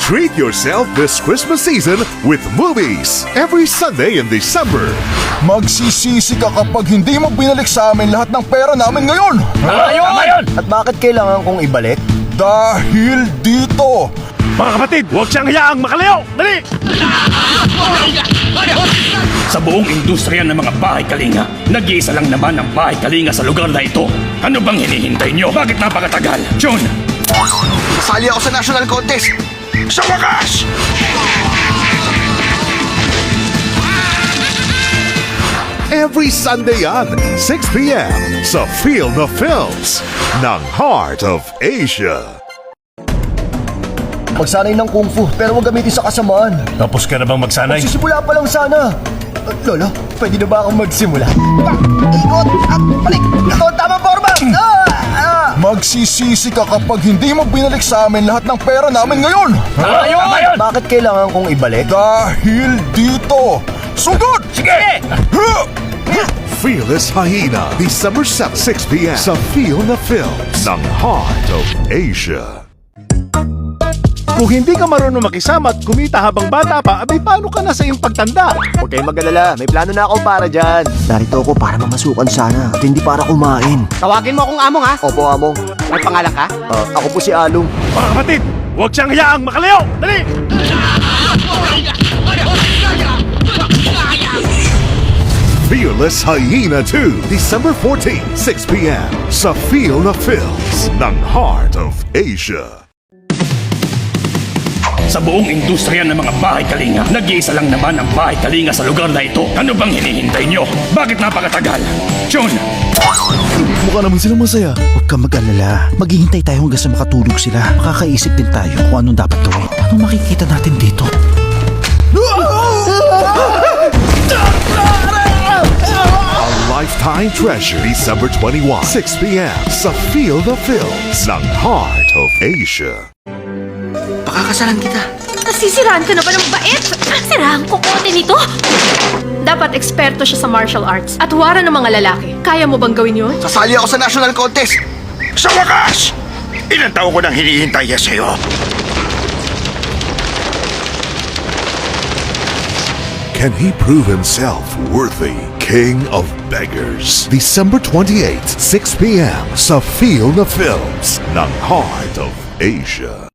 Treat yourself this Christmas season with movies every Sunday in December. Magsisisi ka kapag hindi mo binalik sa amin lahat ng pera namin ngayon. Ayun! At bakit kailangan kong ibalik? Dahil dito. Mga kapatid, huwag siyang hayaang makalayo! Dali! Sa buong industriya ng mga bahay kalinga, nag-iisa lang naman ang bahay kalinga sa lugar na ito. Ano bang hinihintay nyo? Bakit napakatagal? John! Sasali ako sa national contest! Sa wakas! Every Sunday yan, 6 p.m. sa Field of Films ng Heart of Asia. Magsanay ng kung fu pero huwag gamitin sa kasamaan. Tapos ka na bang magsanay? Sisimula pa lang sana. Lolo, pwede na ba akong magsimula? Ikot at balik! Ito ang tamang forma! Magsisisi ka kapag hindi mo binalik sa amin lahat ng pera namin ngayon. Ayun! Bakit kailangan kong ibalik? Dahil dito. Sugod! Sige! Fearless Hyena, December 7, 6 p.m. sa Field of Films ng Heart of Asia. Kung hindi ka marunong makisama at kumita habang bata pa, abay paano ka na sa iyong pagtanda? Huwag kayong mag-alala, may plano na ako para dyan. Narito ako para mamasukan sana at hindi para kumain. Tawagin mo akong Among ha? Opo, Among. May pangalan ka? Ako po si Along. Mga kapatid, huwag siyang hayaang makalayo! Dali! Fearless Hyena 2, December 14, 6 p.m. sa Field of Films ng Heart of Asia. Sa buong industriya ng mga bahay kalinga, nag-iisa lang naman ang bahay kalinga sa lugar na ito. Ano bang hinihintay nyo? Bakit napakatagal? John! Mukha naman silang masaya. Huwag kang mag-alala. Maghihintay tayo hanggang sa makatulog sila. Makakaisip din tayo kung anong dapat gawin. Anong makikita natin dito? A Lifetime Treasure, December 21, 6 p.m. sa Field of Films ng Heart of Asia. Pakakasalan kita. Nasisiraan ka na ba ng bait? Siraan ko kote nito? Dapat eksperto siya sa martial arts at wara ng mga lalaki. Kaya mo bang gawin yun? Sasali ako sa national contest! Sa wakas! Ilang taon ko nang hinihintay yan sa'yo. Can he prove himself worthy? King of Beggars, December 28, 6 p.m. sa Field of Films ng Heart of Asia.